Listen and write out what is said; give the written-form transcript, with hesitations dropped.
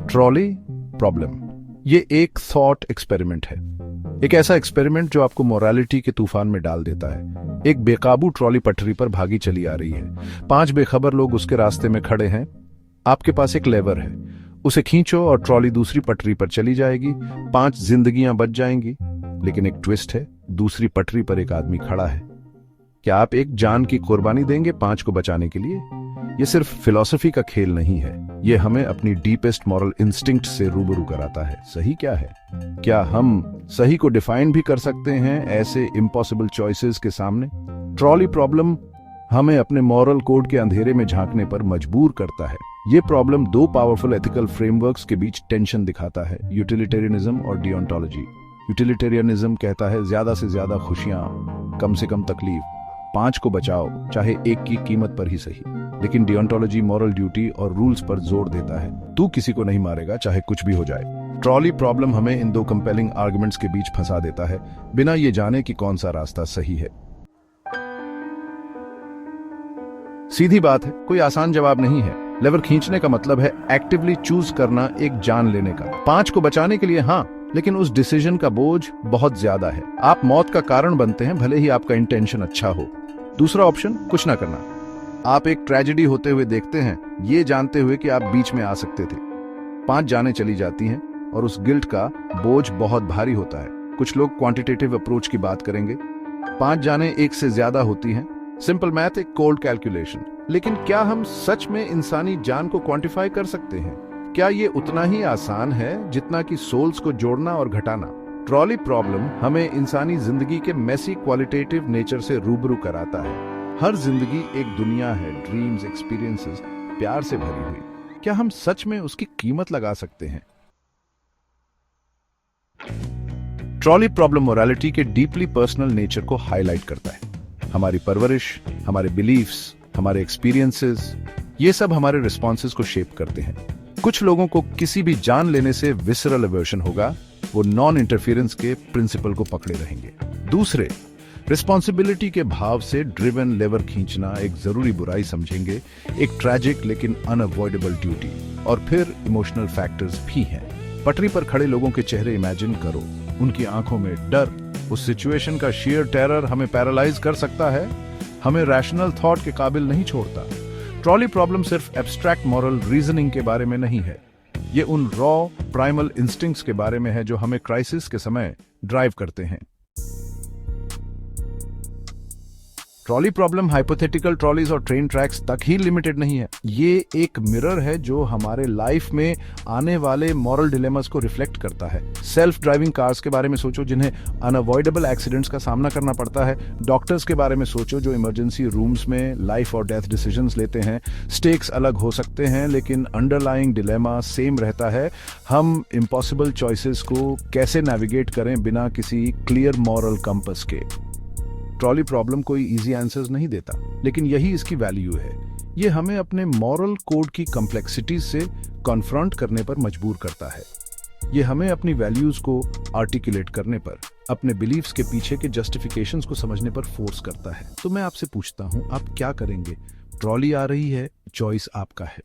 Trolley problem ये एक thought experiment है, एक ऐसा एक्सपेरिमेंट जो आपको मोरालिटी के तूफान में डाल देता है। एक बेकाबू ट्रॉली पटरी पर भागी चली आ रही है। 5 बेखबर लोग उसके रास्ते में खड़े हैं। आपके पास एक लेवर है, उसे खींचो और ट्रॉली दूसरी पटरी पर चली जाएगी। 5 जिंदगियां बच जाएंगी। लेकिन एक ट्विस्ट है, दूसरी पटरी पर एक आदमी खड़ा है। क्या आप एक जान की कुर्बानी देंगे 5 को बचाने के लिए? ये सिर्फ फिलॉसफी का खेल नहीं है, ये हमें अपनी डीपेस्ट मॉरल इंस्टिंक्ट से रूबरू कराता है। सही क्या है? क्या हम सही को डिफाइन भी कर सकते हैं ऐसे इम्पॉसिबल चॉइसेस के सामने? ट्रॉली प्रॉब्लम हमें अपने मॉरल कोड के अंधेरे में झांकने पर मजबूर करता है। ये प्रॉब्लम 2 पावरफुल एथिकल फ्रेमवर्क्स के बीच टेंशन दिखाता है, यूटिलिटेरियनिज्म और डियोंटोलॉजी। यूटिलिटेरियनिज्म कहता है ज्यादा से ज्यादा खुशियां, कम से कम तकलीफ, 5 को बचाओ चाहे 1 की कीमत पर ही सही। लेकिन डियोंटोलॉजी मॉरल ड्यूटी और रूल्स पर जोर देता है, तू किसी को नहीं मारेगा चाहे कुछ भी हो जाए। ट्रॉली प्रॉब्लम हमें इन 2 कंपेलिंग आर्गुमेंट्स के बीच फंसा देता है, बिना ये जाने कि कौन सा रास्ता सही है। सीधी बात है, कोई आसान जवाब नहीं है। लेवर खींचने का मतलब है एक्टिवली चूज करना एक जान लेने का। 5 को बचाने के लिए हाँ, लेकिन उस डिसीजन का बोझ बहुत ज्यादा है। आप मौत का कारण बनते हैं भले ही आपका इंटेंशन अच्छा हो। दूसरा ऑप्शन, कुछ ना करना। आप एक ट्रेजेडी होते हुए देखते हैं, ये जानते हुए कि आप बीच में आ सकते थे। 5 जानें चली जाती हैं और उस गिल्ट का बोझ बहुत भारी होता है। कुछ लोग क्वांटिटेटिव अप्रोच की बात करेंगे। 5 जानें 1 से ज्यादा होती हैं। सिंपल मैथ, एक कोल्ड कैलकुलेशन। लेकिन क्या हम सच में इंसानी जान को क्वांटिफाई कर सकते हैं? क्या ये उतना ही आसान है जितना कि सोल्स को जोड़ना और घटाना? ट्रॉली प्रॉब्लम हमें इंसानी जिंदगी के मेसी क्वालिटेटिव नेचर से रूबरू कराता है। हर जिंदगी एक दुनिया है, ड्रीम्स, एक्सपीरियंसेस, प्यार से भरी हुई। क्या हम सच में उसकी कीमत लगा सकते हैं? ट्रॉली प्रॉब्लम मोरालिटी के डीपली पर्सनल नेचर को हाईलाइट करता है। हमारी परवरिश, हमारे बिलीफ्स, हमारे एक्सपीरियंसेस, ये सब हमारे रिस्पॉन्सेस को शेप करते हैं। कुछ लोगों को किसी भी जान लेने से विसरल अवर्शन होगा, वो नॉन इंटरफेरेंस के प्रिंसिपल को पकड़े रहेंगे। दूसरे रिस्पॉन्सिबिलिटी के भाव से ड्रिवन लेवर खींचना एक जरूरी बुराई समझेंगे, एक ट्रैजिक लेकिन अनअवॉइडेबल ड्यूटी। और फिर इमोशनल फैक्टर्स भी हैं। पटरी पर खड़े लोगों के चेहरे इमेजिन करो, उनकी आंखों में डर। उस सिचुएशन का शेयर टेरर हमें पैरालाइज कर सकता है, हमें रैशनल थॉट के काबिल नहीं छोड़ता। ट्रॉली प्रॉब्लम सिर्फ एब्स्ट्रैक्ट मॉरल रीजनिंग के बारे में नहीं है, ये उन रॉ प्राइमल इंस्टिंक्ट्स के बारे में है जो हमें क्राइसिस के समय ड्राइव करते हैं। ट्रॉली प्रॉब्लम हाइपोथेटिकल ट्रॉलीज और ट्रेन ट्रैक्स तक ही लिमिटेड नहीं है, ये एक मिरर है जो हमारे लाइफ में आने वाले मॉरल डिलेमास को रिफ्लेक्ट करता है। सेल्फ ड्राइविंग कार्स के बारे में सोचो जिन्हें अनअवॉइडेबल एक्सीडेंट्स का सामना करना पड़ता है। डॉक्टर्स के बारे में सोचो जो इमरजेंसी रूम्स में लाइफ और डेथ डिसीजंस लेते हैं। स्टेक्स अलग हो सकते हैं लेकिन अंडरलाइंग डिलेमा सेम रहता है। हम इम्पॉसिबल चॉइसेस को कैसे नेविगेट करें बिना किसी क्लियर मॉरल कंपस के। ट्रॉली प्रॉब्लम कोई इजी आंसर्स नहीं देता, लेकिन यही इसकी वैल्यू है। ये हमें अपने मॉरल कोड की कॉम्प्लेक्सिटीज से कॉन्फ्रंट करने पर मजबूर करता है। ये हमें अपनी वैल्यूज को आर्टिकुलेट करने पर, अपने बिलीफ्स के पीछे के जस्टिफिकेशंस को समझने पर फोर्स करता है। तो मैं आपसे पूछता हूं, आप क्या करेंगे? ट्रॉली आ रही है, चॉइस आपका है।